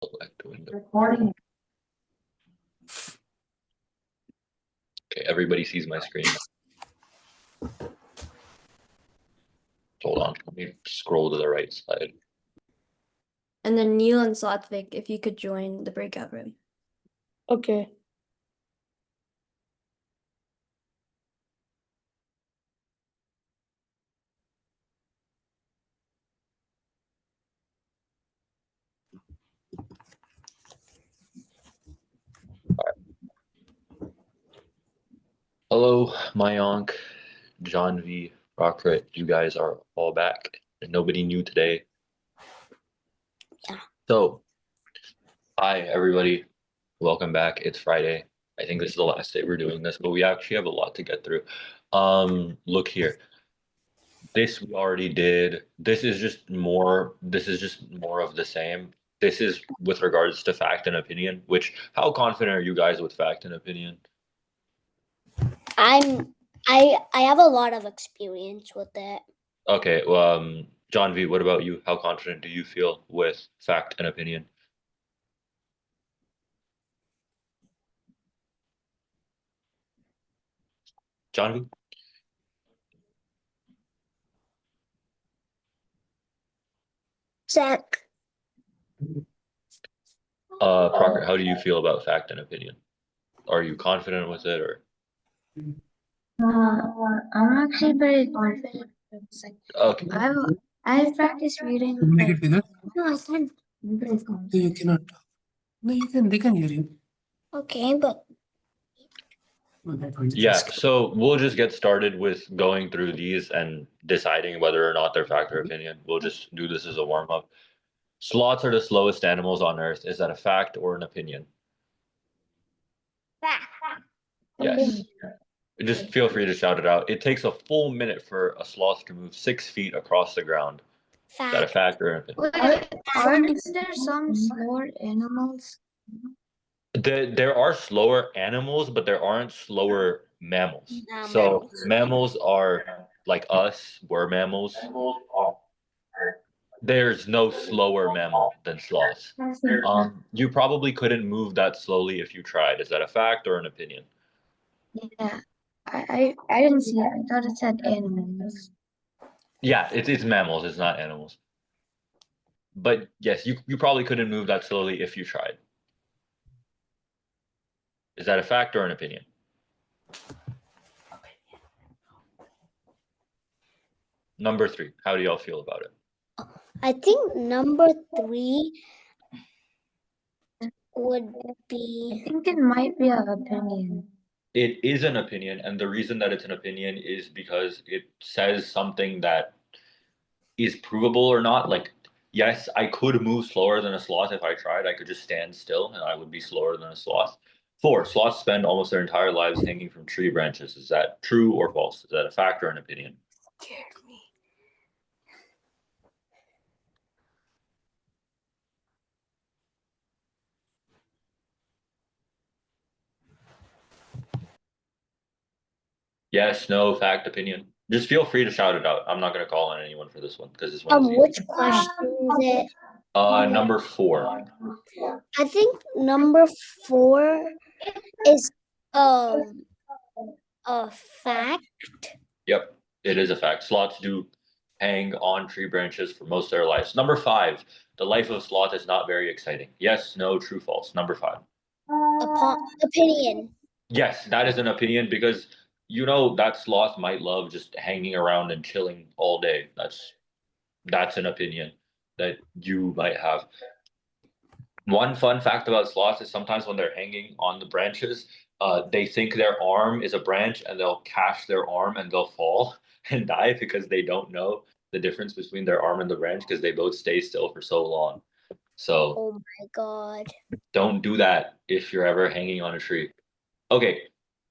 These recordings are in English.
Select window. Recording. Okay, everybody sees my screen. Hold on, let me scroll to the right side. And then Neil and Satvik, if you could join the breakout room. Okay. Hello, Mayank, John V, Rockrit. You guys are all back. And nobody new today. Yeah. So, hi everybody. Welcome back. It's Friday. I think this is the last day we're doing this, but we actually have a lot to get through. Look here. This we already did. This is just more of the same. This is with regards to fact and opinion, which how confident are you guys with fact and opinion? I have a lot of experience with it. Okay, John V, what about you? How confident do you feel with fact and opinion? John V? Zach. Proctor, how do you feel about fact and opinion? Are you confident with it or? I'm actually very confident. Okay. I've practiced reading. Make it bigger. No, I can't. I'm very So confident. you cannot talk. No, you can. They can hear you. Okay, but Yeah, so we'll just get started with going through these and deciding whether or not they're fact or opinion. We'll just do this as a warm-up. Sloths are the slowest animals on Earth. Is that a fact or an opinion? Yes. Just feel free to shout it out. It takes a full minute for a sloth to move 6 feet across the ground. Is that a fact or an opinion? aren't there some slower animals? There are slower animals, but there aren't slower mammals. So mammals are like us, we're mammals. There's no slower mammal than sloths. You probably couldn't move that slowly if you tried. Is that a fact or an opinion? Yeah, I didn't see it. I thought it said animals. Yeah, it's mammals, it's not animals. But yes, you probably couldn't move that slowly if you tried. Is that a fact or an opinion? Number 3, how do y'all feel about it? I think number 3 would I be. think it might be an opinion. It is an opinion, and the reason that it's an opinion is because it says something that is provable or not. Like, yes, I could move slower than a sloth if I tried. I could just stand still and I would be slower than a sloth. 4, sloths spend almost their entire lives hanging from tree branches. Is that true or false? Is that a fact or an opinion? Scared me. Yes, no, fact, opinion. Just feel free to shout it out. I'm not going to call on anyone for this one because this one is easy. Which question is it? Number 4. I think number 4 is a fact. Yep, it is a fact. Sloths do hang on tree branches for most of their lives. Number 5, the life of sloth is not very exciting. Yes, no, true, false. Number 5. Opinion. Yes, that is an opinion because you know that sloth might love just hanging around and chilling all day. That's an opinion that you might have. One fun fact about sloths is sometimes when they're hanging on the branches, they think their arm is a branch and they'll catch their arm and they'll fall and die because they don't know the difference between their arm and the branch because they both stay still for so long. So Oh my God. don't do that if you're ever hanging on a tree. Okay,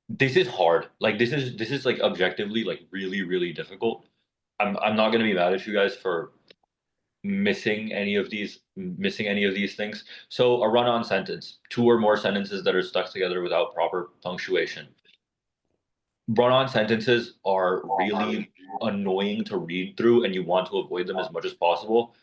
this is hard. Like this is like objectively like really, really difficult. I'm not gonna be mad at you guys for missing any of these things. So a run-on sentence, 2 or more sentences that are stuck together without proper punctuation. Run-on sentences are really annoying to read through and you want to avoid them as much as possible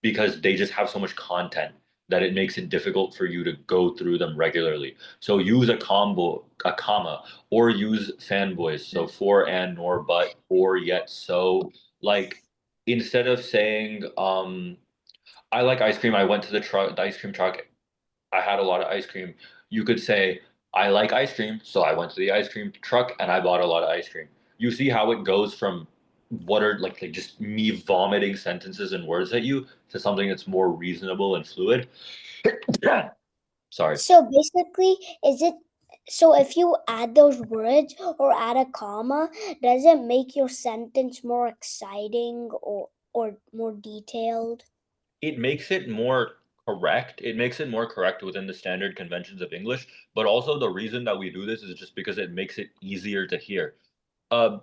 because they just have so much content. that it makes it difficult for you to go through them regularly. So use a comma, or use fanboys. So for and nor but or yet so. Like instead of saying I like ice cream, I went to the ice cream truck, I had a lot of ice cream. You could say, I like ice cream, so I went to the ice cream truck and I bought a lot of ice cream. You see how it goes from what are like just me vomiting sentences and words at you to something that's more reasonable and fluid. Sorry. So basically, so if you add those words or add a comma, does it make your sentence more exciting or more detailed? It makes it more correct. It makes it more correct within the standard conventions of English, but also the reason that we do this is just because it makes it easier to hear. Uh,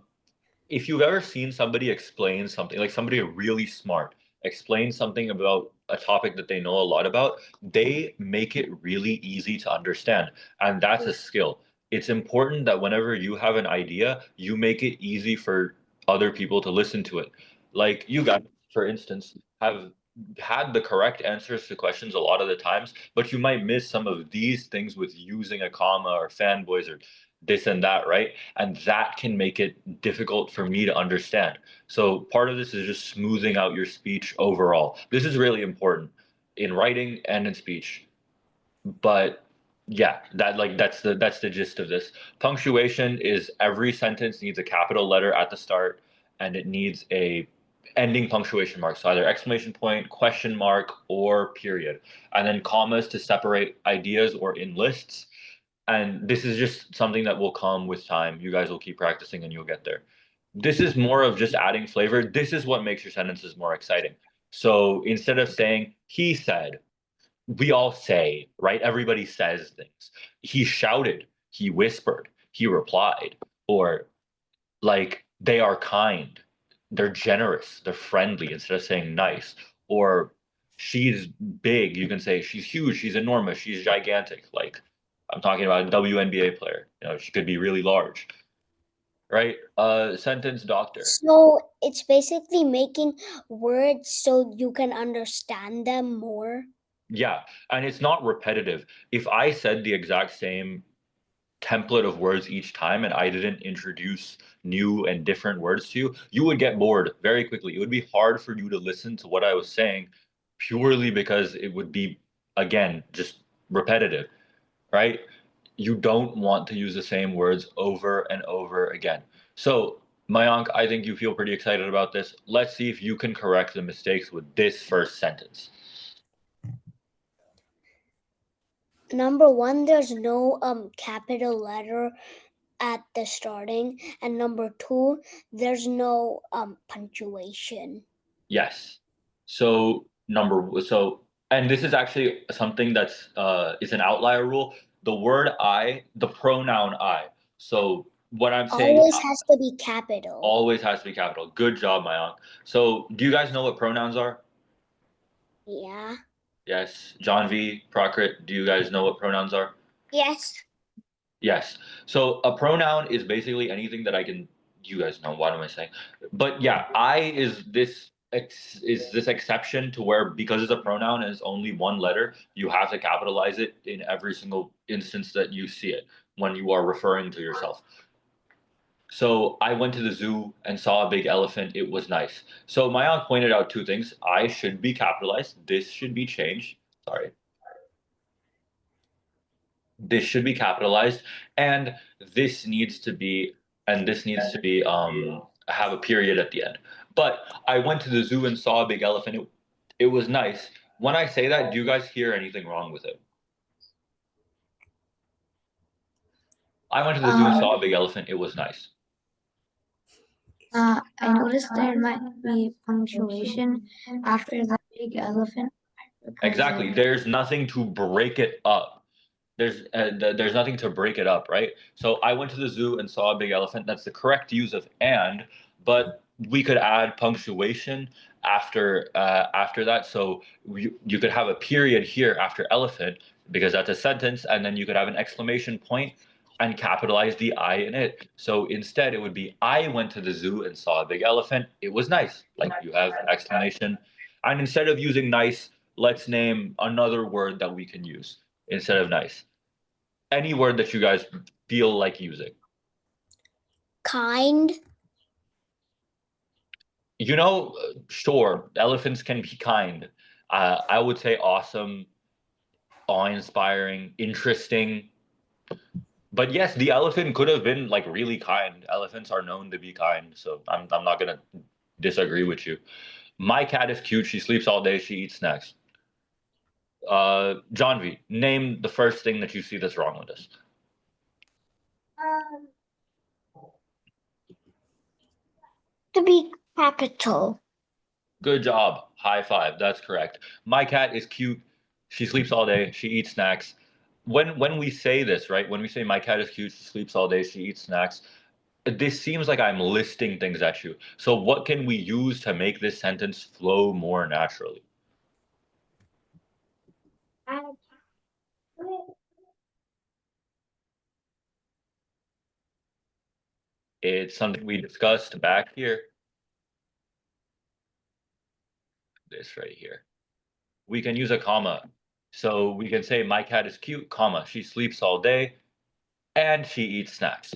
if you've ever seen somebody explain something, like somebody really smart, explain something about a topic that they know a lot about, they make it really easy to understand. And that's a skill. It's important that whenever you have an idea, you make it easy for other people to listen to it. Like you guys, for instance, have had the correct answers to questions a lot of the times, but you might miss some of these things with using a comma or fanboys or this and that, right? And that can make it difficult for me to understand. So part of this is just smoothing out your speech overall. This is really important in writing and in speech. But yeah, that's the gist of this. Punctuation is every sentence needs a capital letter at the start and it needs a ending punctuation mark. So either exclamation point, question mark, or period. And then commas to separate ideas or in lists. And this is just something that will come with time. You guys will keep practicing and you'll get there. This is more of just adding flavor. This is what makes your sentences more exciting. So instead of saying, he said, we all say, right? Everybody says things. He shouted, he whispered, he replied, or like they are kind, they're generous, they're friendly instead of saying nice. Or she's big, you can say she's huge, she's enormous, she's gigantic. Like I'm talking about a WNBA player. You know, she could be really large, right? Sentence doctor. So it's basically making words so you can understand them more. Yeah, and it's not repetitive. If I said the exact same template of words each time and I didn't introduce new and different words to you, you would get bored very quickly. It would be hard for you to listen to what I was saying purely because it would be, again, just repetitive, right? You don't want to use the same words over and over again. So, Mayank, I think you feel pretty excited about this. Let's see if you can correct the mistakes with this first sentence. Number one, there's no capital letter at the starting, and number two, there's no punctuation. Yes. And this is actually something that's it's an outlier rule. The word I, the pronoun I. So what I'm saying Always has to be capital. always has to be capital. Good job, Mayank. So do you guys know what pronouns are? Yeah. Yes. John V, Prakrit, do you guys know what pronouns are? Yes. Yes. So a pronoun is basically anything that you guys know, what am I saying? But yeah, I is this exception to where because it's a pronoun and it's only one letter, you have to capitalize it in every single instance that you see it when you are referring to yourself. So I went to the zoo and saw a big elephant. It was nice. So Mayank pointed out two things. I should be capitalized. This should be changed. Sorry. This should be capitalized, and this needs to be have a period at the end. But I went to the zoo and saw a big elephant. It was nice. When I say that, do you guys hear anything wrong with it? I went to the zoo and saw a big elephant. It was nice. I noticed there might be punctuation after the big elephant. Exactly. There's nothing to break it up. There's nothing to break it up, right? So I went to the zoo and saw a big elephant. That's the correct use of and, but we could add punctuation after that. So you could have a period here after elephant because that's a sentence, and then you could have an exclamation point and capitalize the I in it. So instead, it would be I went to the zoo and saw a big elephant. It was nice. Like you have exclamation, and instead of using nice let's name another word that we can use instead of nice. Any word that you guys feel like using. Kind. You know, sure, elephants can be kind. I would say awesome, awe-inspiring, interesting. But yes, the elephant could have been like really kind. Elephants are known to be kind, so I'm not gonna disagree with you. My cat is cute. She sleeps all day. She eats snacks. John V, name the first thing that you see that's wrong with this. To be capital. Good job. High five. That's correct. My cat is cute. She sleeps all day. She eats snacks. When we say this, right? When we say my cat is cute, she sleeps all day, she eats snacks, this seems like I'm listing things at you. So what can we use to make this sentence flow more naturally? It's something we discussed back here. This right here. We can use a comma. So we can say my cat is cute, comma, she sleeps all day and she eats snacks.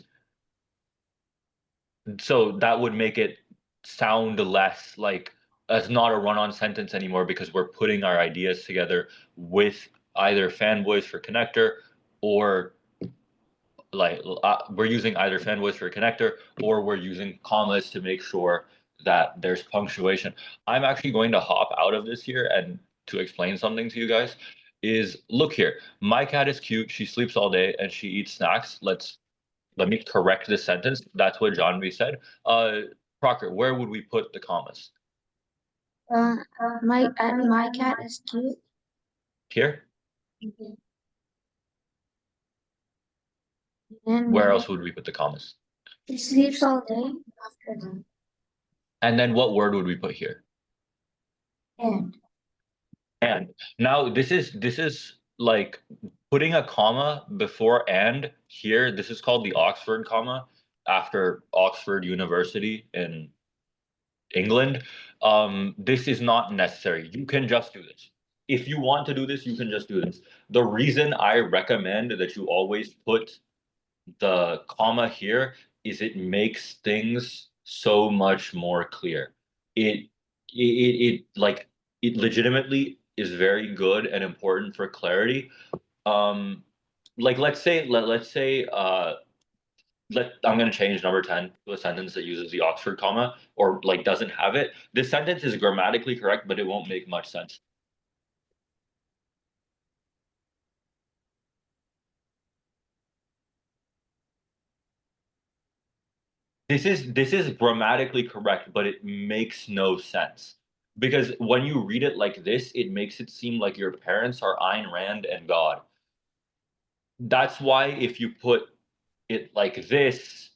So that would make it sound less like it's not a run-on sentence anymore because we're putting our ideas together with either fanboys for connector or like we're using either fanboys for connector or we're using commas to make sure that there's punctuation. I'm actually going to hop out of this here and to explain something to you guys is look here. My cat is cute. She sleeps all day and she eats snacks. Let me correct this sentence. That's what John V said. Proctor, where would we put the commas? My cat is cute. Here? And Where else would we put the commas? she sleeps all day after that. And then what word would we put here? And And now this is like putting a comma before and here. This is called the Oxford comma after Oxford University in England. This is not necessary. You can just do this. If you want to do this, you can just do this. The reason I recommend that you always put the comma here is it makes things so much more clear. It like it legitimately is very good and important for clarity. Like let's say I'm going to change number 10 to a sentence that uses the Oxford comma or like doesn't have it. This sentence is grammatically correct, but it won't make much sense. This is grammatically correct, but it makes no sense. Because when you read it like this, it makes it seem like your parents are Ayn Rand and God. That's why if you put it like this,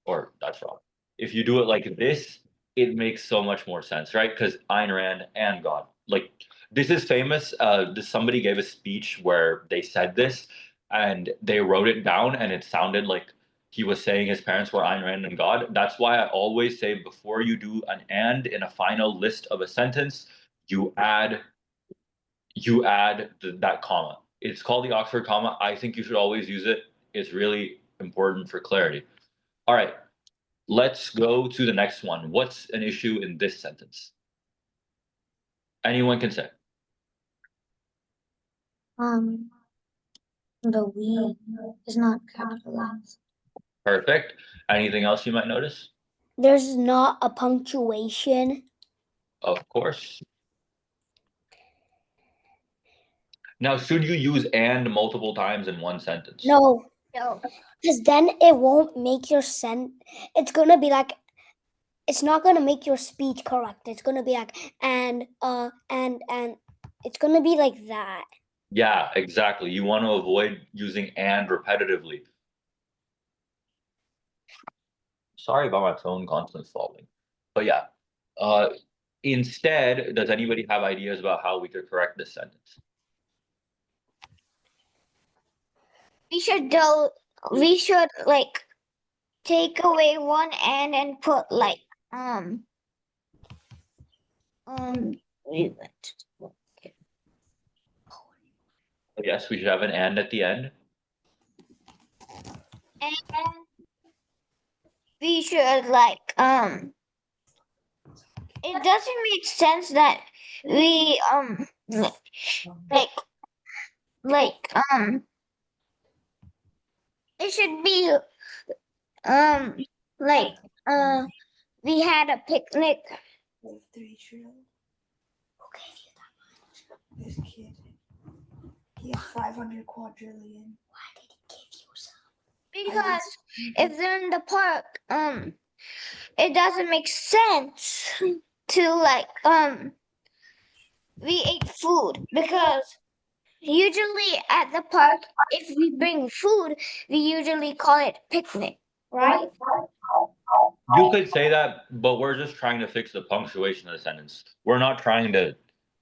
or that's wrong. If you do it like this, it makes so much more sense, right? Because Ayn Rand and God. Like this is famous. Somebody gave a speech where they said this and they wrote it down and it sounded like he was saying his parents were Ayn Rand and God. That's why I always say before you do an and in a final list of a sentence, you add that comma. It's called the Oxford comma. I think you should always use it. It's really important for clarity. All right, let's go to the next one. What's an issue in this sentence? Anyone can say. the we is not capitalized. Perfect. Anything else you might notice? There's not a punctuation. Of course. Now, should you use and multiple times in one sentence? No, because then it won't make your it's gonna be like, it's not gonna make your speech correct. It's gonna be like and it's gonna be like that. Yeah, exactly. You want to avoid using and repetitively. Sorry about my phone constantly falling. But yeah. Instead, does anybody have ideas about how we could correct this sentence? We should like take away one and put like wait, Yes, we should have an and at the end. And we should like it doesn't make sense that we like like it should be like we had a picnic. With 3 trillion. Okay, if you thought, This kid. He has 500 quadrillion. why did he give you some? Because if they're in the park, it doesn't make sense to like we ate food because usually at the park, if we bring food, we usually call it picnic, right? You could say that, but we're just trying to fix the punctuation of the sentence. We're not trying to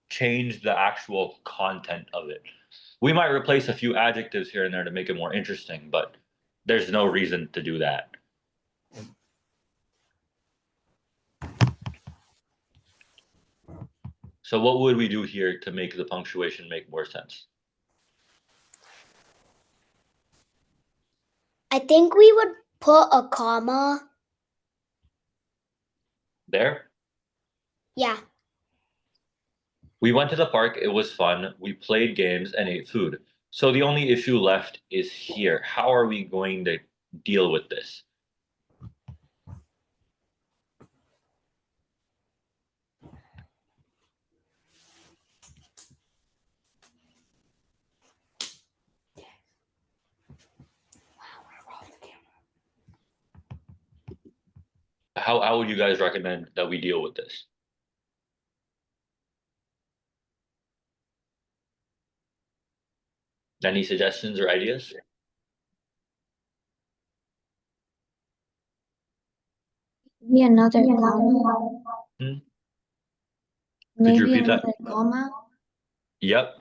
change the actual content of it. We might replace a few adjectives here and there to make it more interesting, but there's no reason to do that. So what would we do here to make the punctuation make more sense? I think we would put a comma. There? Yeah. We went to the park, it was fun, we played games and ate food. So the only issue left is here. How are we going to deal with this? How would you guys recommend that we deal with this? Any suggestions or ideas? Maybe another comma. Hmm? Could you Maybe repeat that? another comma. Yep.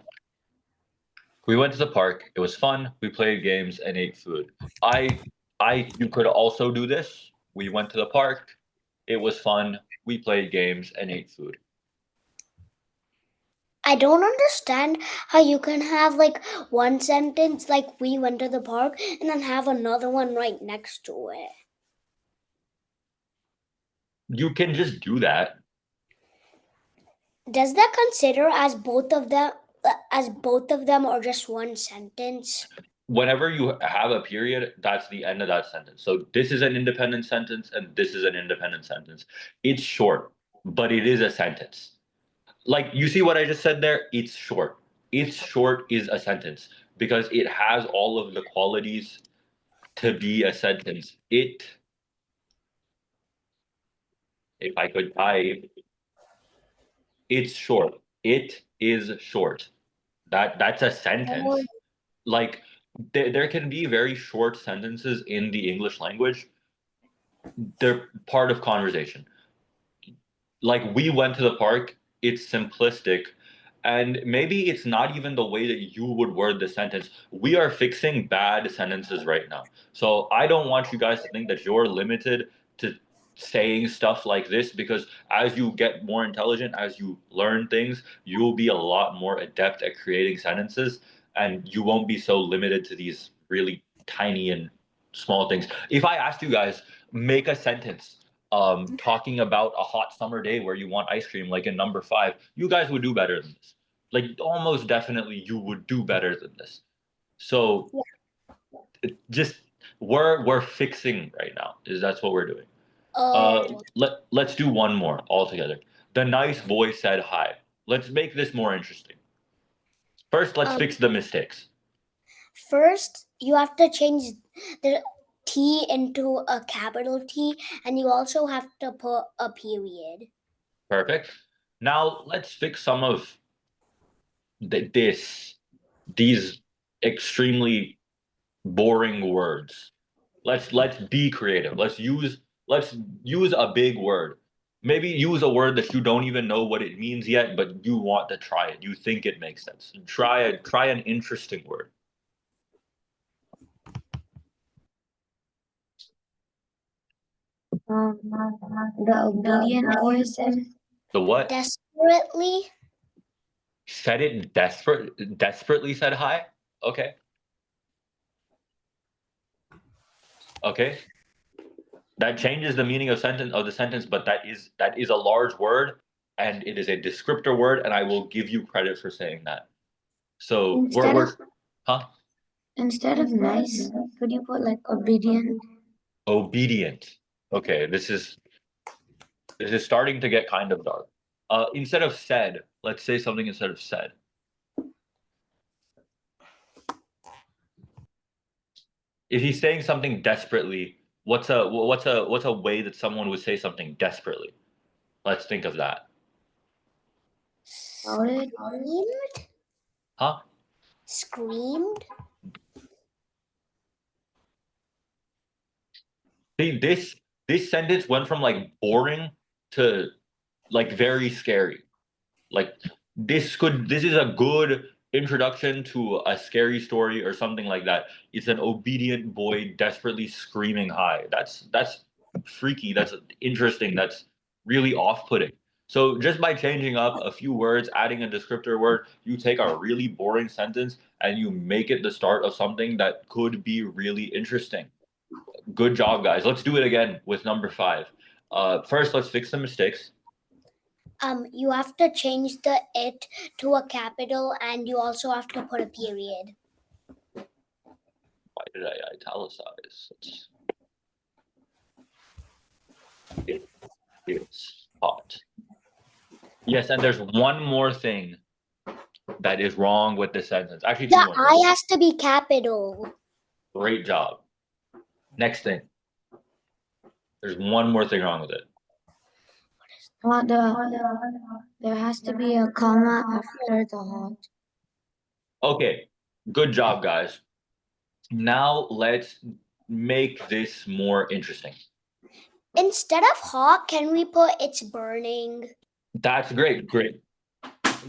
We went to the park. It was fun. We played games and ate food. You could also do this. We went to the park. It was fun. We played games and ate food. I don't understand how you can have like one sentence like we went to the park and then have another one right next to it. You can just do that. Does that consider as both of them or just one sentence? Whenever you have a period, that's the end of that sentence. So this is an independent sentence and this is an independent sentence. It's short, but it is a sentence. Like, you see what I just said there? It's short. It's short is a sentence because it has all of the qualities to be a sentence. If I could type, it's short. It is short. That's a sentence. Like, there can be very short sentences in the English language. They're part of conversation. Like, we went to the park, it's simplistic. And maybe it's not even the way that you would word the sentence. We are fixing bad sentences right now. So I don't want you guys to think that you're limited to saying stuff like this, because as you get more intelligent, as you learn things, you will be a lot more adept at creating sentences, and you won't be so limited to these really tiny and small things. If I asked you guys, make a sentence talking about a hot summer day where you want ice cream, like in number 5, you guys would do better than this. Like, almost definitely you would do better than this. So just we're fixing right now. That's what we're doing. Oh, Let's do one more all together. The nice boy said hi. Let's make this more interesting. First, let's fix the mistakes. first you have to change the T into a capital T, and you also have to put a period. Perfect. Now let's fix some of these extremely boring words. Let's be creative. Let's use a big word. Maybe use a word that you don't even know what it means yet, but you want to try it. You think it makes sense. Try an interesting word. The billion boy said. The what? Desperately. Said it desperately said hi. Okay. Okay. That changes the meaning of the sentence, but that is a large word and it is a descriptor word, and I will give you credit for saying that. So we're huh? Instead of nice, could you put like obedient? Obedient. Okay, this is starting to get kind of dark. Instead of said, let's say something instead of said. If he's saying something desperately, what's a way that someone would say something desperately? Let's think of that. Shouted? Screamed? Huh? Screamed? See, this sentence went from like boring to like very scary. Like this is a good introduction to a scary story or something like that. It's an obedient boy desperately screaming hi. That's freaky. That's interesting. That's really off-putting. So just by changing up a few words, adding a descriptor word, you take a really boring sentence and you make it the start of something that could be really interesting. Good job, guys. Let's do it again with number 5. First, let's fix the mistakes. You have to change the it to a capital, and you also have to put a period. Why did I italicize? It's hot. Yes, and there's one more thing that is wrong with this sentence. Actually, two The more. I has to be capital. Great job. Next thing. There's one more thing wrong with it. There has to be a comma after the hot. Okay, good job, guys. Now let's make this more interesting. Instead of hot, can we put it's burning? That's great.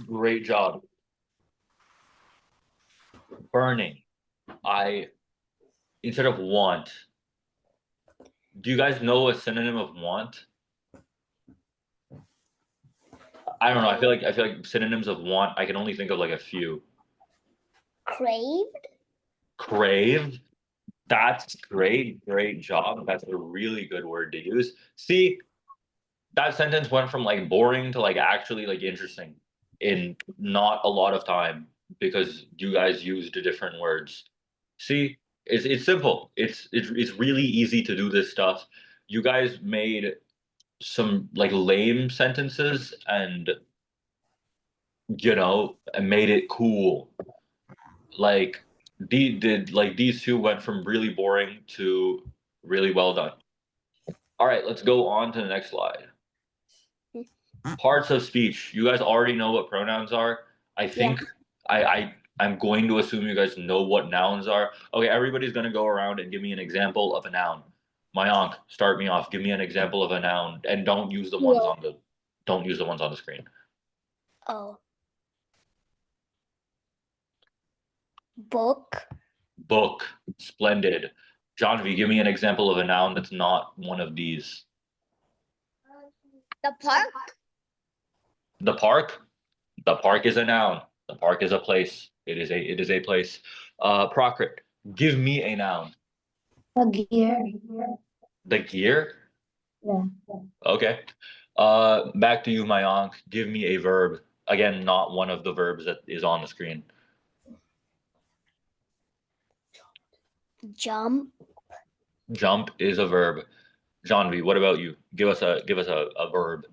Great job. Burning. Instead of want. Do you guys know a synonym of want? I don't know. I feel like synonyms of want, I can only think of like a few. Craved? Crave. That's great. Great job. That's a really good word to use. See, that sentence went from like boring to like actually like interesting in not a lot of time because you guys used different words. See, it's simple. It's really easy to do this stuff. You guys made some like lame sentences and made it cool. Like these two went from really boring to really well done. All right, let's go on to the next slide. Parts of speech. You guys already know what pronouns are. I think I'm going to assume you guys know what nouns are. Okay, everybody's gonna go around and give me an example of a noun. Mayank, start me off. Give me an example of a noun, and don't use the ones on the screen. Oh. Book. Book. Splendid. Janvi, give me an example of a noun that's not one of these. The park? The park. The park is a noun. The park is a place. It is a place. Prakrit, give me a noun. The gear. The gear? Yeah. Okay. Back to you, Mayank. Give me a verb. Again, not one of the verbs that is on the screen. Jump. Jump is a verb. Janvi, what about you? Give us a verb.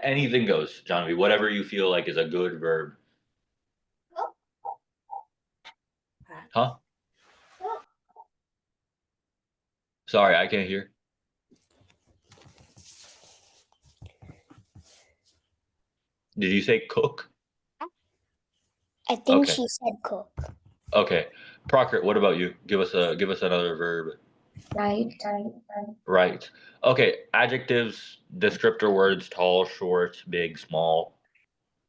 Anything goes, Janvi. Whatever you feel like is a good verb. Huh? Sorry, I can't hear. Did you say cook? I think Okay. she said cook. Okay. Prakrit, what about you? Give us another verb. Right. Right. Okay, adjectives, descriptor words, tall, short, big, small,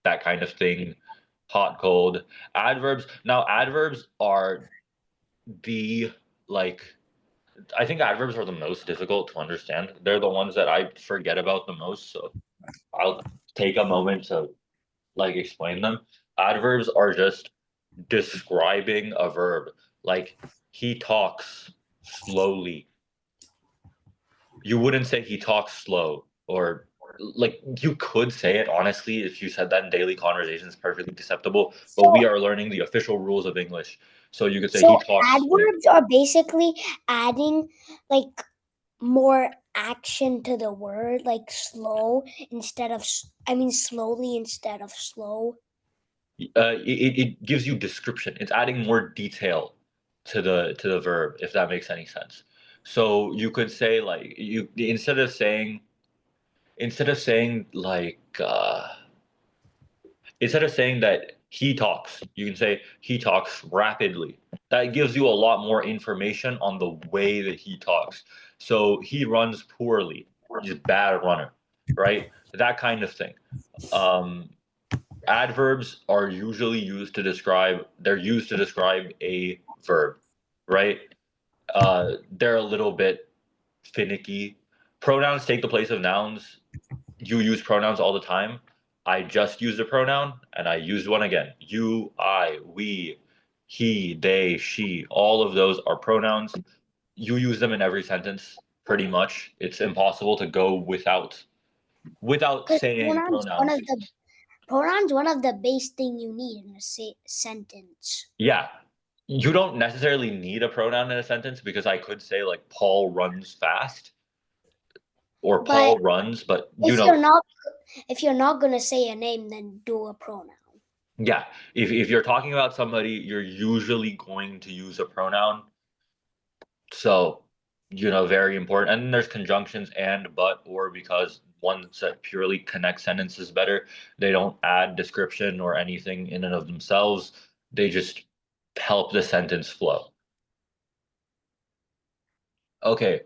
that kind of thing. Hot, cold. Adverbs. Now, adverbs are the like I think adverbs are the most difficult to understand. They're the ones that I forget about the most, so I'll take a moment to like explain them. Adverbs are just describing a verb. Like he talks slowly. You wouldn't say he talks slow, or like you could say it honestly if you said that in daily conversations, perfectly acceptable. But we are learning the official rules of English. So you could say he So talks slow. adverbs are basically adding like more action to the word, like slow instead of slowly instead of slow. It gives you description. It's adding more detail to the verb, if that makes any sense. So you could say like you instead of saying like instead of saying that he talks, you can say he talks rapidly. That gives you a lot more information on the way that he talks. So he runs poorly. He's a bad runner, right? That kind of thing. Um, Adverbs are usually used to describe, they're used to describe a verb, right? They're a little bit finicky. Pronouns take the place of nouns. You use pronouns all the time. I just used a pronoun and I used one again. You, I, we, he, they, she, all of those are pronouns. You use them in every sentence pretty much. It's impossible to go without Because saying pronouns. pronouns one of the base thing you need in a sentence. Yeah. You don't necessarily need a pronoun in a sentence because I could say like Paul runs fast or But Paul runs, but if you're not gonna say a name, then do a pronoun. yeah, if you're talking about somebody, you're usually going to use a pronoun. So, very important. And then there's conjunctions and, but, or, because ones that purely connect sentences better. They don't add description or anything in and of themselves. They just help the sentence flow. Okay,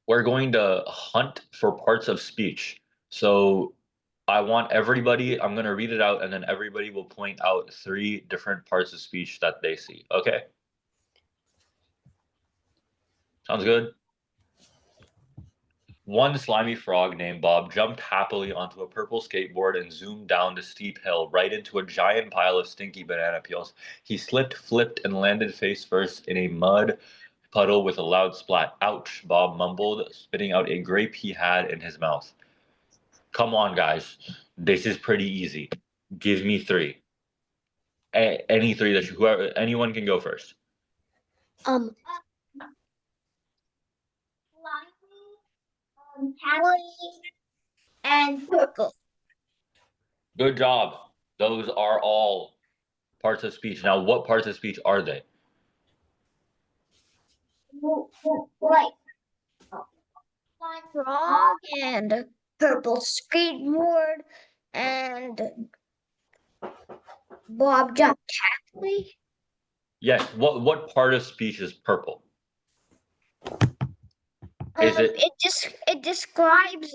we're going to hunt for parts of speech. So I'm going to read it out, and then everybody will point out 3 different parts of speech that they see. Okay? Sounds good? One slimy frog named Bob jumped happily onto a purple skateboard and zoomed down the steep hill right into a giant pile of stinky banana peels. He slipped, flipped, and landed face first in a mud puddle with a loud splat. Ouch, Bob mumbled, spitting out a grape he had in his mouth. Come on, guys. This is pretty easy. Give me 3. Any 3 anyone can go first. And purple. Good job. Those are all parts of speech. Now, what parts of speech are they? Like flying frog and purple skateboard and Bob jumped happily. Yes. What part of speech is purple? Is it? It describes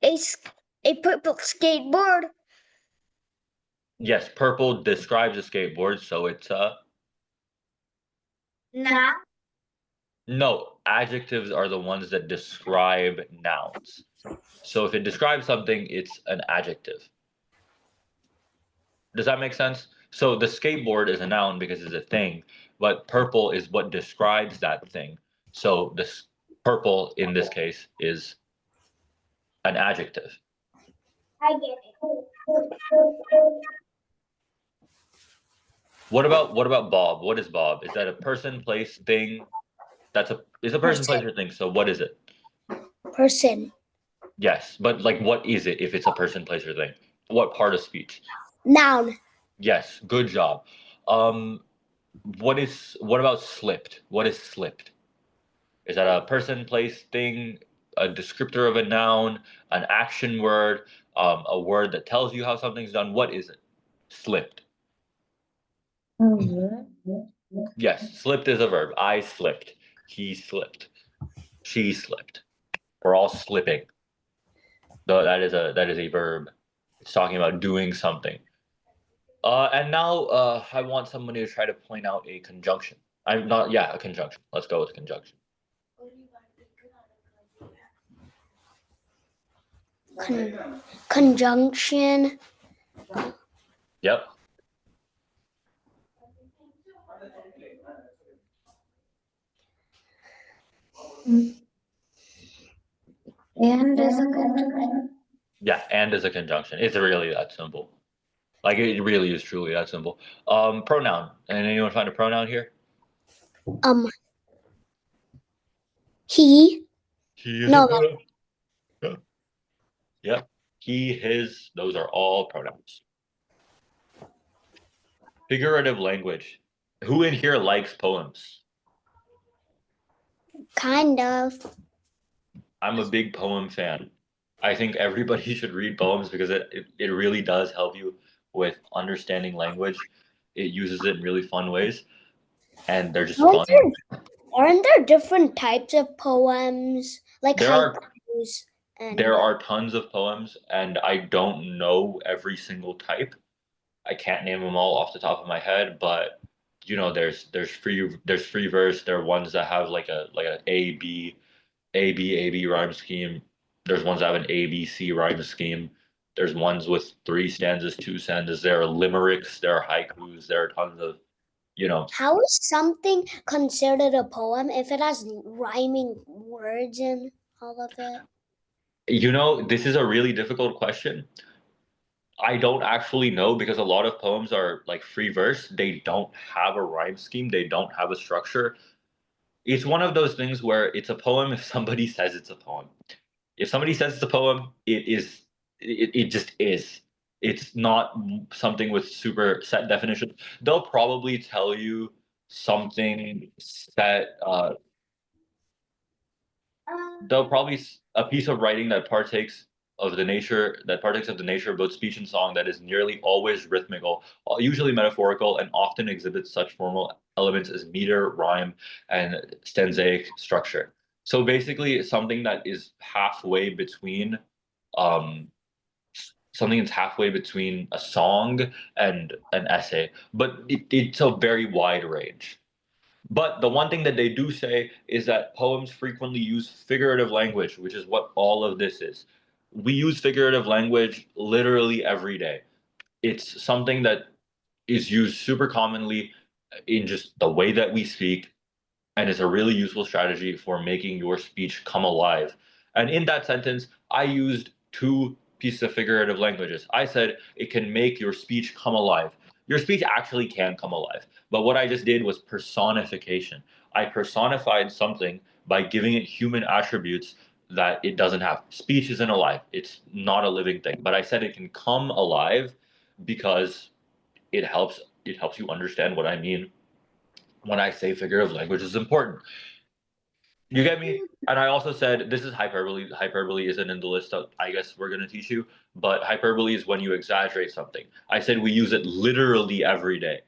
a purple skateboard. Yes, purple describes a skateboard, so it's Now. no, adjectives are the ones that describe nouns. So if it describes something, it's an adjective. Does that make sense? So the skateboard is a noun because it's a thing, but purple is what describes that thing. So this purple in this case is an adjective. I get it. What about Bob? What is Bob? Is that a person, place, thing? It's a person, place, or thing. So what is it? Person. Yes, but like what is it if it's a person, place, or thing? What part of speech? Noun. Yes, good job. What about slipped? What is slipped? Is that a person, place, thing, a descriptor of a noun, an action word, a word that tells you how something's done? What is it? Slipped. Yes, slipped is a verb. I slipped. He slipped. She slipped. We're all slipping. Though that is a verb. It's talking about doing something. And now I want somebody to try to point out a conjunction. I'm not, yeah, a conjunction. Let's go with conjunction. Conjunction. Yep. And is a conjunction. Yeah, and is a conjunction. It's really that simple. Like it really is truly that simple. Pronoun. And anyone find a pronoun here? He. He is No, a pronoun. Yeah. Yep. He, his, those are all pronouns. Figurative language. Who in here likes poems? Kind of. I'm a big poem fan. I think everybody should read poems because it really does help you with understanding language. It uses it in really fun ways, and they're just fun. Aren't there different types of poems? Like There are haikus and there are tons of poems, and I don't know every single type. I can't name them all off the top of my head, but you know, there's free verse. There are ones that have like a A B rhyme scheme. There's ones that have an A B C rhyme scheme. There's ones with 3 stanzas, 2 stanzas. There are limericks. There are haikus. There are tons of, you know. How is something considered a poem if it has rhyming words in all of it? You know, this is a really difficult question. I don't actually know because a lot of poems are like free verse. They don't have a rhyme scheme. They don't have a structure. It's one of those things where it's a poem if somebody says it's a poem. If somebody says it's a poem, it just is. It's not something with super set definitions. They'll probably tell you something set they'll probably a piece of writing that partakes of the nature of both speech and song that is nearly always rhythmical, usually metaphorical, and often exhibits such formal elements as meter, rhyme, and stanzaic structure. So basically, it's something that is halfway between something that's halfway between a song and an essay, but it's a very wide range. But the one thing that they do say is that poems frequently use figurative language, which is what all of this is. We use figurative language literally every day. It's something that is used super commonly in just the way that we speak, and it's a really useful strategy for making your speech come alive. And in that sentence, I used 2 pieces of figurative languages. I said it can make your speech come alive. Your speech actually can come alive. But what I just did was personification. I personified something by giving it human attributes that it doesn't have. Speech isn't alive. It's not a living thing. But I said it can come alive because it helps you understand what I mean when I say figurative language is important. You get me? And I also said this is hyperbole. Hyperbole isn't in the list that I guess we're going to teach you, but hyperbole is when you exaggerate something. I said we use it literally every day.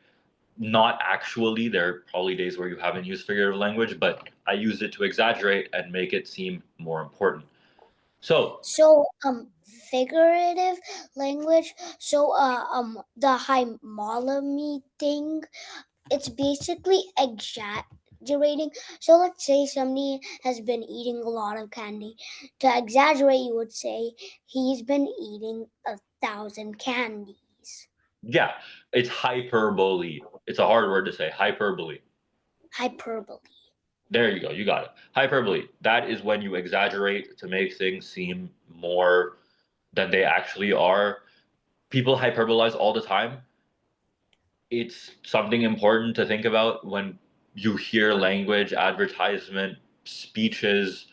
Not actually. There are probably days where you haven't used figurative language, but I used it to exaggerate and make it seem more important. So, figurative language. So the homonymy thing, it's basically exaggerating. So let's say somebody has been eating a lot of candy. To exaggerate, you would say he's been eating 1,000 candies. yeah, it's hyperbole. It's a hard word to say. Hyperbole. Hyperbole. There you go. You got it. Hyperbole. That is when you exaggerate to make things seem more than they actually are. People hyperbolize all the time. It's something important to think about when you hear language, advertisement, speeches,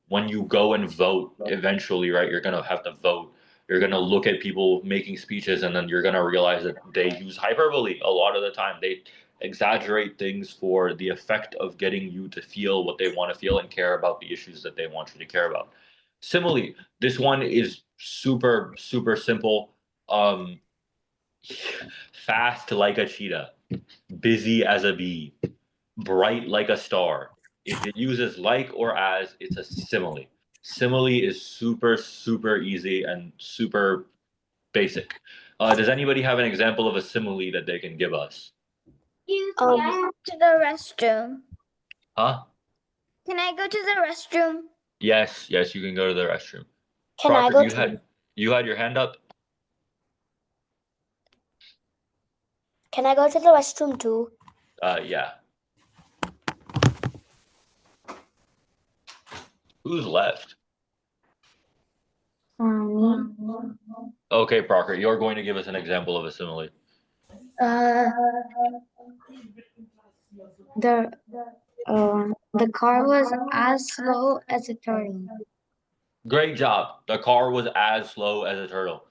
when you go and vote eventually, right? You're going to have to vote. You're going to look at people making speeches and then you're going to realize that they use hyperbole a lot of the time. They exaggerate things for the effect of getting you to feel what they want to feel and care about the issues that they want you to care about. Similarly, this one is super, super simple. Fast like a cheetah, busy as a bee, bright like a star, If it uses like or as, it's a simile. Simile is super, super easy and super basic. Does anybody have an example of a simile that they can give us? Can I go to the restroom? Huh? Can I go to the restroom? Yes, you can go to the restroom. Can I Crocker, go you to? had your hand up? Can I go to the restroom too? Yeah. Who's left? Okay, Crocker, you're going to give us an example of a simile. The car was as slow as a turtle. Great job. The car was as slow as a turtle.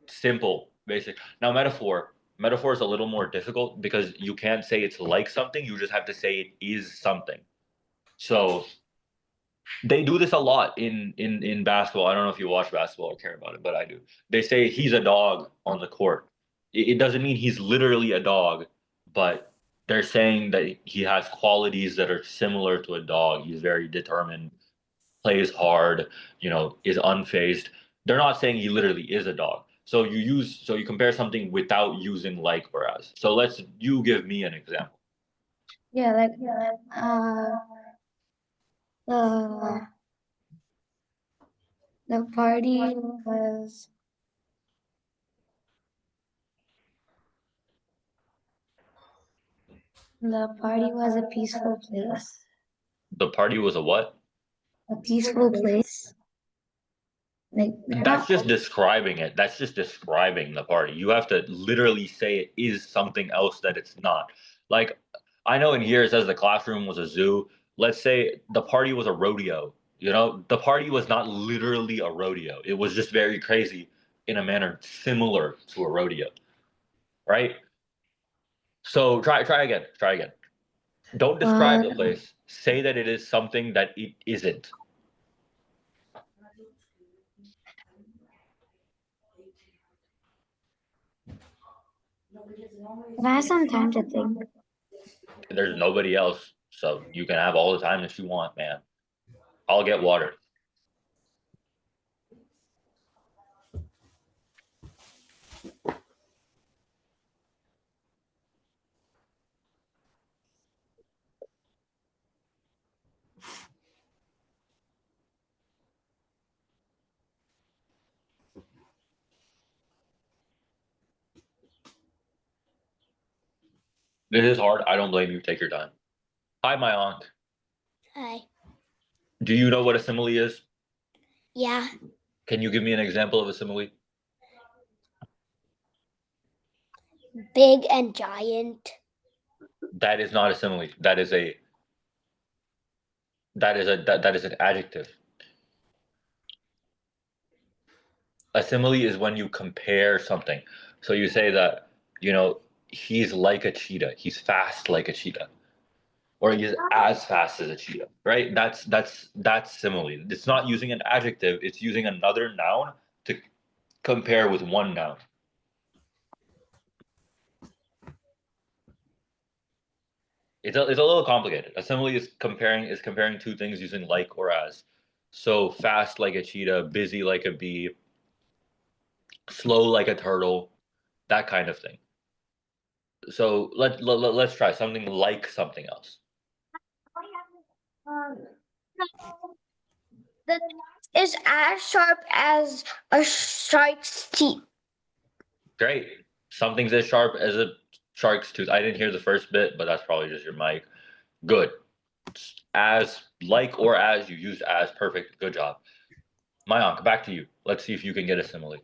Simple, basic. Now, metaphor. Metaphor is a little more difficult because you can't say it's like something. You just have to say it is something. So they do this a lot in basketball. I don't know if you watch basketball or care about it, but I do. They say he's a dog on the court. It doesn't mean he's literally a dog, but they're saying that he has qualities that are similar to a dog. He's very determined, plays hard, is unfazed. They're not saying he literally is a dog. So you compare something without using like or as. So you give me an example. Yeah, the the party was a peaceful place. The party was a what? A peaceful place. That's just describing it. That's just describing the party. You have to literally say it is something else that it's not. Like, I know in here it says the classroom was a zoo. Let's say the party was a rodeo. The party was not literally a rodeo. It was just very crazy in a manner similar to a rodeo. Right? So try again. Try again. Don't describe the place. Say that it is something that it isn't. Can I have some time to think? There's nobody else, so you can have all the time that you want, man. I'll get water. This is hard. I don't blame you. Take your time. Hi, my aunt. Hi. Do you know what a simile is? Yeah. Can you give me an example of a simile? Big and giant. That is not a simile. That is an adjective. A simile is when you compare something. So you say that, he's like a cheetah. He's fast like a cheetah. Or he's as fast as a cheetah, right? That's simile. It's not using an adjective. It's using another noun to compare with one noun. It's a little complicated. A simile is comparing two things using like or as. So fast like a cheetah, busy like a bee, slow like a turtle, that kind of thing. So let's try something like something else. The is as sharp as a shark's teeth. Great. Something's as sharp as a shark's tooth. I didn't hear the first bit, but that's probably just your mic. Good. As, like, or as, you used as. Perfect. Good job. Mayank, back to you. Let's see if you can get a simile.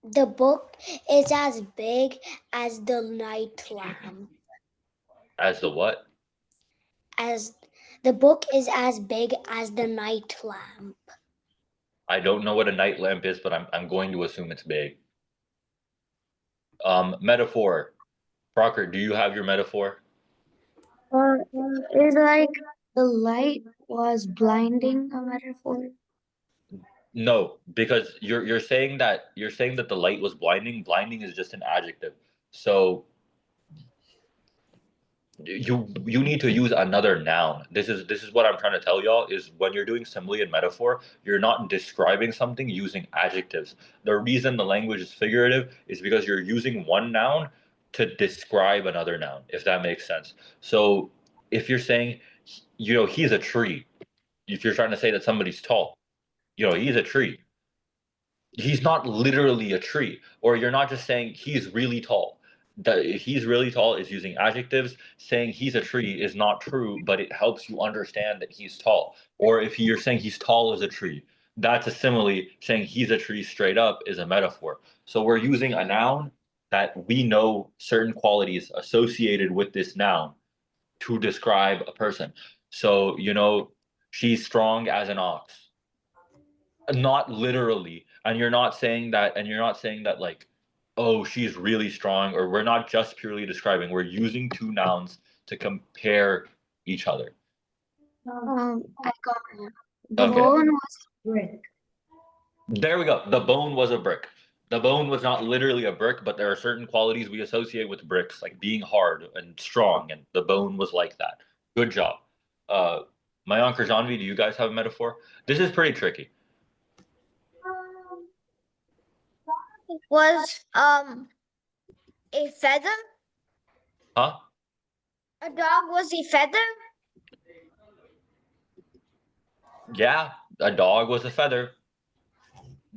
The book is as big as the night lamp. As the what? As the book is as big as the night lamp. I don't know what a night lamp is, but I'm going to assume it's big. Metaphor. Crocker, do you have your metaphor? Is like the light was blinding a metaphor? No, because you're saying that the light was blinding. Blinding is just an adjective. So you need to use another noun. This is what I'm trying to tell y'all is when you're doing simile and metaphor, you're not describing something using adjectives. The reason the language is figurative is because you're using one noun to describe another noun, if that makes sense. So if you're saying, he's a tree, if you're trying to say that somebody's tall, he's a tree. He's not literally a tree, or you're not just saying he's really tall. That he's really tall is using adjectives. Saying he's a tree is not true, but it helps you understand that he's tall. Or if you're saying he's tall as a tree, that's a simile. Saying he's a tree straight up is a metaphor. So we're using a noun that we know certain qualities associated with this noun to describe a person. So, she's strong as an ox. Not literally, and you're not saying that like, oh, she's really strong, or we're not just purely describing, we're using two nouns to compare each other. I got it. The Okay. bone was brick. There we go. The bone was a brick. The bone was not literally a brick, but there are certain qualities we associate with bricks, like being hard and strong, and the bone was like that. Good job. My Uncle Janvi, do you guys have a metaphor? This is pretty tricky. Was a feather? Huh? A dog was a feather? Yeah, a dog was a feather.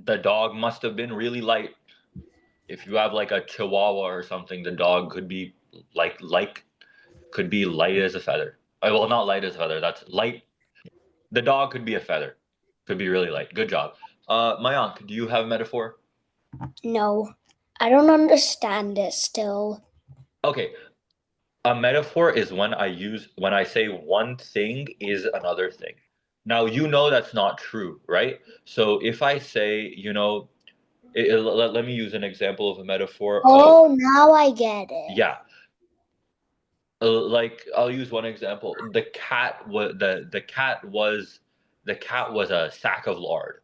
The dog must have been really light. If you have like a chihuahua or something, the dog could be could be light as a feather. Well, not light as a feather. That's light. The dog could be a feather. Could be really light. Good job. Mayank, do you have a metaphor? No, I don't understand it still. Okay. A metaphor is when I say one thing is another thing. Now, that's not true, right? So if I say, let me use an example of a metaphor. Oh, now I get it. Yeah. Like I'll use one example. The cat was a sack of lard.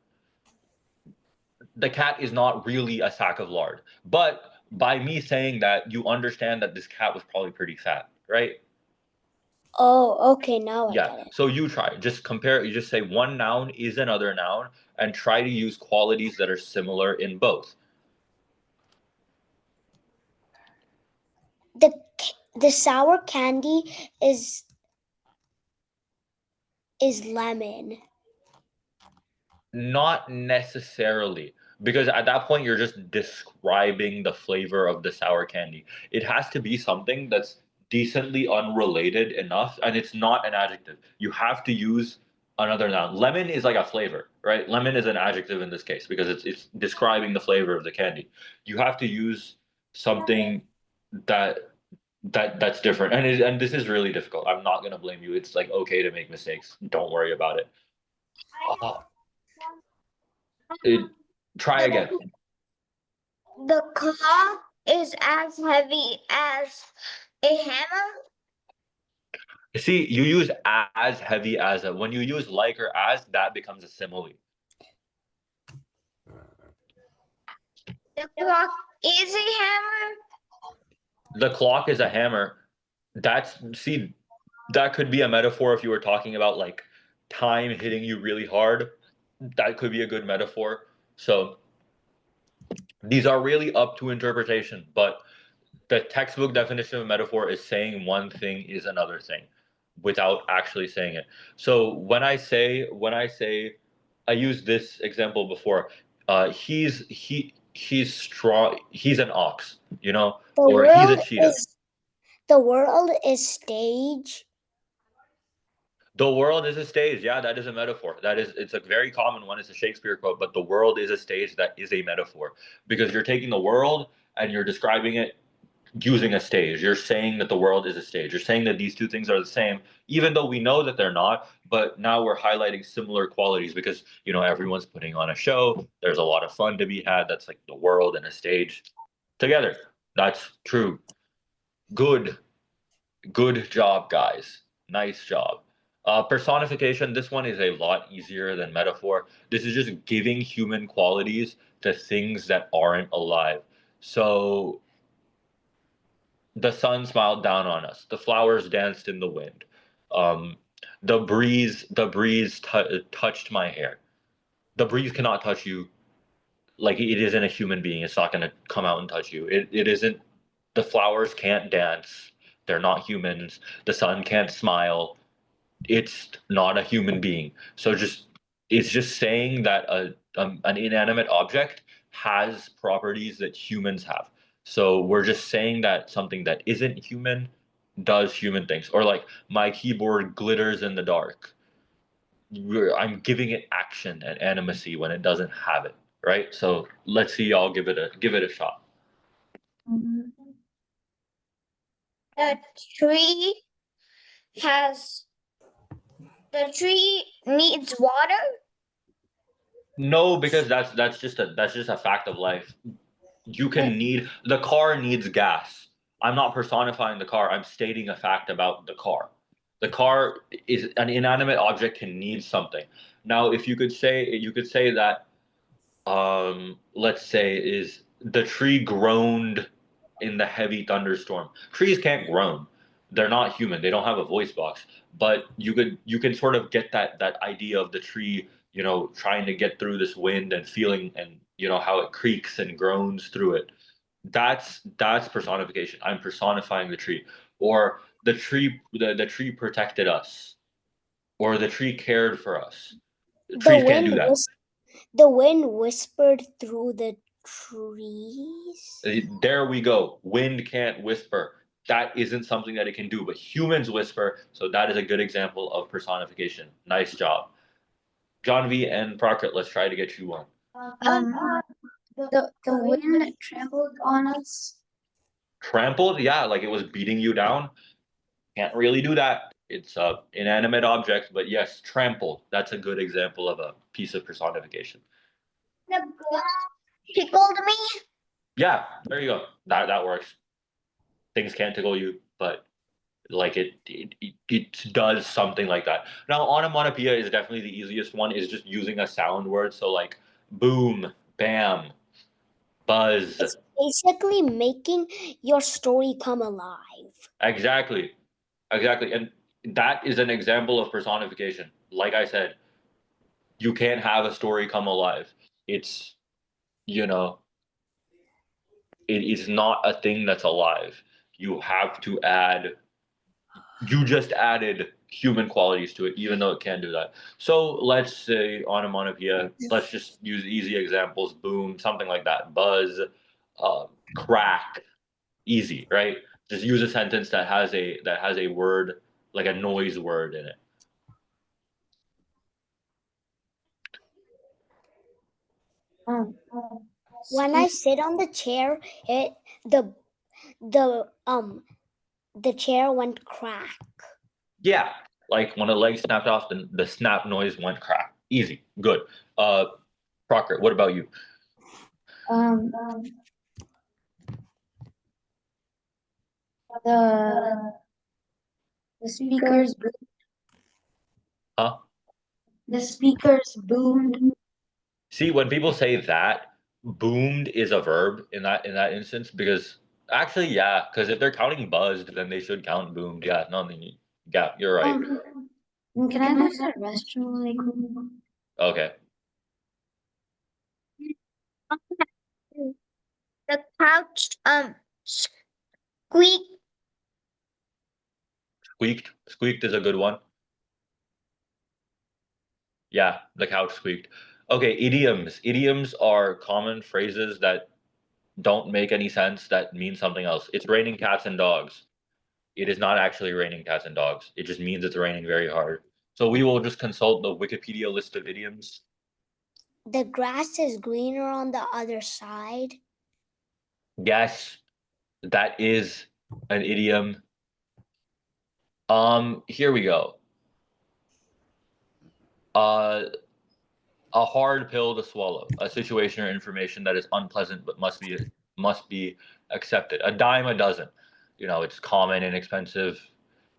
The cat is not really a sack of lard, but by me saying that, you understand that this cat was probably pretty fat, right? Oh, okay, now I Yeah. get it. So you try. Just compare. You just say one noun is another noun, and try to use qualities that are similar in both. The sour candy is lemon. Not necessarily, because at that point you're just describing the flavor of the sour candy. It has to be something that's decently unrelated enough, and it's not an adjective. You have to use another noun. Lemon is like a flavor, right? Lemon is an adjective in this case because it's describing the flavor of the candy. You have to use something that's different, and this is really difficult. I'm not gonna blame you. It's like okay to make mistakes. Don't worry about it. Uh, Try again. The claw is as heavy as a hammer? See, you use as heavy as a. When you use like or as, that becomes a simile. The clock is a hammer? The clock is a hammer. That could be a metaphor if you were talking about like time hitting you really hard. That could be a good metaphor. So these are really up to interpretation, but the textbook definition of metaphor is saying one thing is another thing without actually saying it. So I used this example before. He's strong. He's an ox, or he's a cheetah. The world is stage. The world is a stage. Yeah, that is a metaphor. It's a very common one. It's a Shakespeare quote, but the world is a stage. That is a metaphor because you're taking the world and you're describing it using a stage. You're saying that the world is a stage. You're saying that these two things are the same, even though we know that they're not. But now we're highlighting similar qualities because, everyone's putting on a show. There's a lot of fun to be had. That's like the world and a stage together. That's true. Good job, guys. Nice job. Personification, this one is a lot easier than metaphor. This is just giving human qualities to things that aren't alive. So the sun smiled down on us. The flowers danced in the wind. Um, the breeze touched my hair. The breeze cannot touch you like it isn't a human being. It's not going to come out and touch you. It isn't. The flowers can't dance. They're not humans. The sun can't smile. It's not a human being. So just it's just saying that an inanimate object has properties that humans have. So we're just saying that something that isn't human does human things. Or like my keyboard glitters in the dark. I'm giving it action and animacy when it doesn't have it, right? So let's see y'all give it a shot. The tree has the tree needs water. No, because that's just a fact of life. You can need the car needs gas. I'm not personifying the car. I'm stating a fact about the car. The car is an inanimate object can need something. Now, if you could say that let's say is the tree groaned in the heavy thunderstorm. Trees can't groan. They're not human. They don't have a voice box. But you can sort of get that idea of the tree, trying to get through this wind and feeling and how it creaks and groans through it. That's personification. I'm personifying the tree. Or the tree protected us. Or the tree cared for us. Trees can't do that. The wind whispered through the trees. There we go. Wind can't whisper. That isn't something that it can do, but humans whisper. So that is a good example of personification. Nice job. John V and Prakrit, let's try to get you one. The wind trampled on us. Trampled? Yeah, like it was beating you down. Can't really do that. It's a inanimate object, but yes, trampled. That's a good example of a piece of personification. The grass tickled me. Yeah, there you go. That works. Things can't tickle you, but like it does something like that. Now, onomatopoeia is definitely the easiest one. Is just using a sound word. So like boom, bam, buzz. It's basically making your story come alive. Exactly. And that is an example of personification. Like I said, you can't have a story come alive. It's it is not a thing that's alive. You have to you just added human qualities to it, even though it can do that. So let's say onomatopoeia, let's just use easy examples, boom, something like that, buzz, crack, easy, right? Just use a sentence that has a word, like a noise word in it. When I sit on the chair, the chair went crack. Yeah, like when a leg snapped off, the snap noise went crack. Easy, good. Proctor, what about you? The speakers boomed. Huh? The speakers boomed. See, when people say that, boomed is a verb in that instance because actually, yeah, because if they're counting buzzed, then they should count boomed. Yeah, no, yeah, you're right. Can I go to the restroom really quick? Okay. The couch squeaked. Squeaked is a good one. Yeah, the couch squeaked. Okay, idioms. Idioms are common phrases that don't make any sense that mean something else. It's raining cats and dogs. It is not actually raining cats and dogs. It just means it's raining very hard. So we will just consult the Wikipedia list of idioms. The grass is greener on the other side. Yes, that is an idiom. Here we go. A hard pill to swallow. A situation or information that is unpleasant but must be accepted. A dime a dozen. It's common, inexpensive.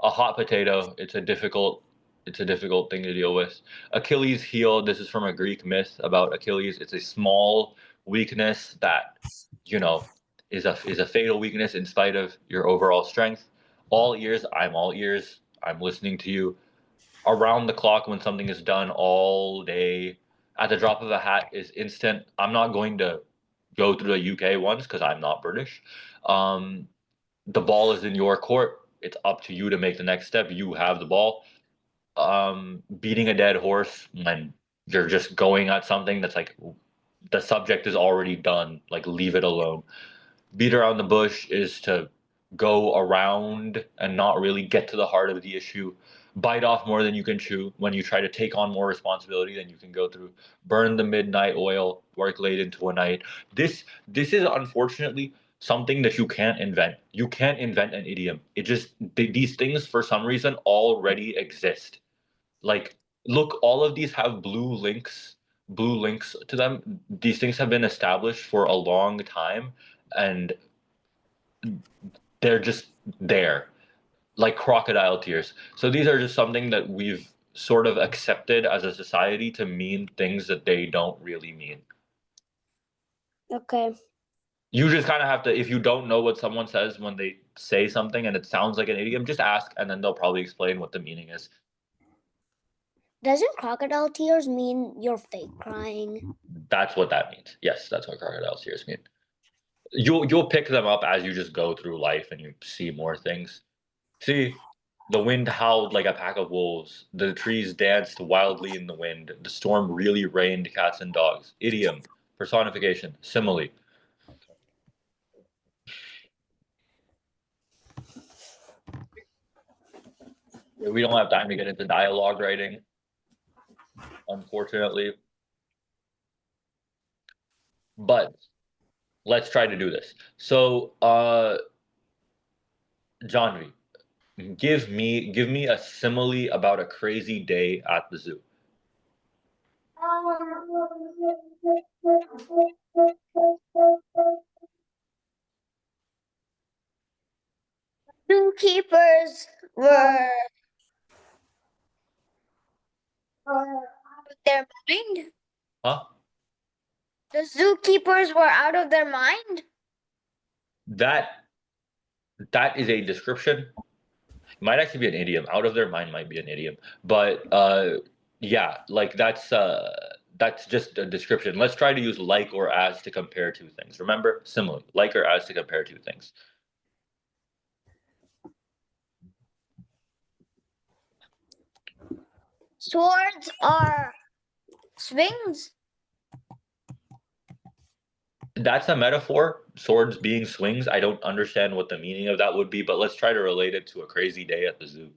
A hot potato. It's a difficult It's a difficult thing to deal with. Achilles' heel. This is from a Greek myth about Achilles. It's a small weakness that, you know, is a fatal weakness in spite of your overall strength. All ears. I'm all ears. I'm listening to you. Around the clock when something is done all day, at the drop of a hat is instant. I'm not going to go through the UK ones because I'm not British. The ball is in your court. It's up to you to make the next step. You have the ball. Beating a dead horse when you're just going at something that's like the subject is already done, like leave it alone. Beat around the bush is to go around and not really get to the heart of the issue. Bite off more than you can chew when you try to take on more responsibility than you can go through. Burn the midnight oil, work late into a night. This is unfortunately something that you can't invent. You can't invent an idiom. It just these things for some reason already exist. Like, look, all of these have blue links to them. These things have been established for a long time, and they're just there, like crocodile tears. So these are just something that we've sort of accepted as a society to mean things that they don't really mean. Okay. You just kind of have to, if you don't know what someone says when they say something and it sounds like an idiom, just ask, and then they'll probably explain what the meaning is. Doesn't crocodile tears mean you're fake crying? That's what that means. Yes, that's what crocodile tears mean. You'll pick them up as you just go through life and you see more things. See, the wind howled like a pack of wolves. The trees danced wildly in the wind. The storm really rained cats and dogs. Idiom, personification, simile. We don't have time to get into dialogue writing, unfortunately. But let's try to do this. So, Janvi, give me a simile about a crazy day at the zoo. Zookeepers were out of their mind. Huh? The zookeepers were out of their mind. That is a description. It might actually be an idiom. Out of their mind might be an idiom. But yeah, like that's just a description. Let's try to use like or as to compare two things. Remember, similar, like or as to compare two things. Swords are swings. That's a metaphor. Swords being swings. I don't understand what the meaning of that would be, but let's try to relate it to a crazy day at the zoo.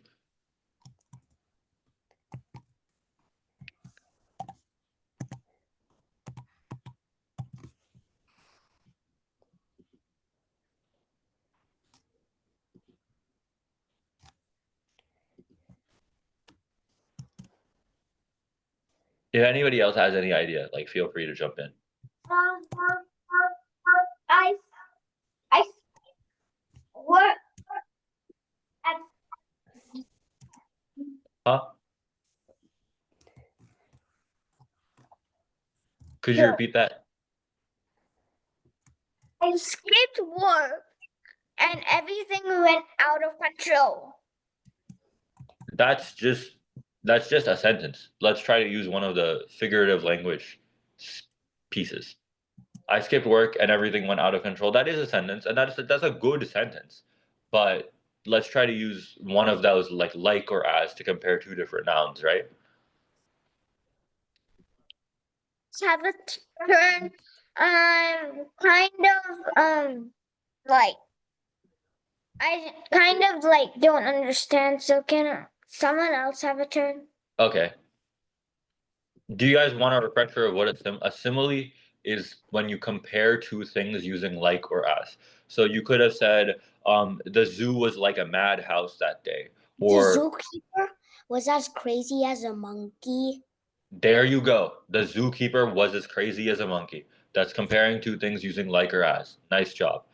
If anybody else has any idea, like feel free to jump in. I what? Huh? Could you Yeah. repeat that? I skipped work and everything went out of control. That's just a sentence. Let's try to use one of the figurative language pieces. I skipped work and everything went out of control. That is a sentence, and that's a good sentence. But let's try to use one of those like or as to compare two different nouns, right? Let's have a turn. Kind of like I kind of like don't understand. So can someone else have a turn? Okay. Do you guys want a refresher of what a simile is when you compare two things using like or as? So you could have said, the zoo was like a madhouse that day. Or The zookeeper was as crazy as a monkey. there you go. The zookeeper was as crazy as a monkey. That's comparing two things using like or as. Nice job.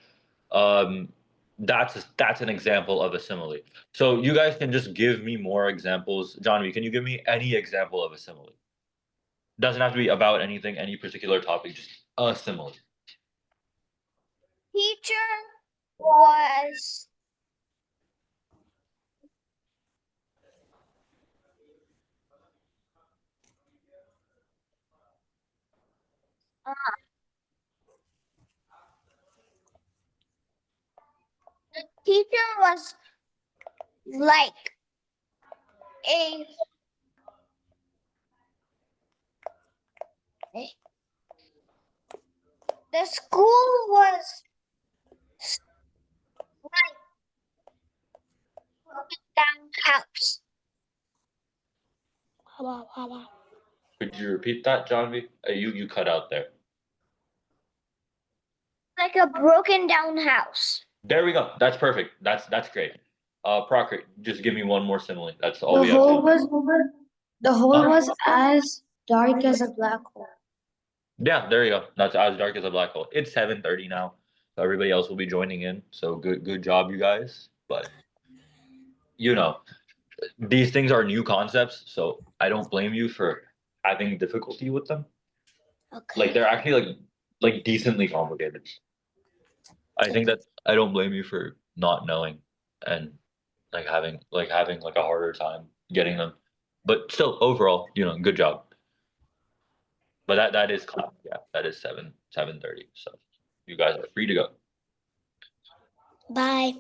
That's an example of a simile. So you guys can just give me more examples. Johnny, can you give me any example of a simile? Doesn't have to be about anything, any particular topic, just a simile. Teacher was the teacher was like a the school was like broken down house. Wow. Could you repeat that, Johnny? You cut out there. Like a broken down house. There we go. That's perfect. That's great. Proctor, just give me one more simile. That's all The we have. hole time. was the hole Huh? was as dark as a black hole. Yeah, there you go. That's as dark as a black hole. It's 7:30 now. So everybody else will be joining in. So good job, you guys. But you know, these things are new concepts, so I don't blame you for having difficulty with them. Okay. Like they're actually like decently complicated. I think that I don't blame you for not knowing and having like a harder time getting them. But still, overall, good job. But that is class. Yeah, that is 7:30. So you guys are free to go. Bye.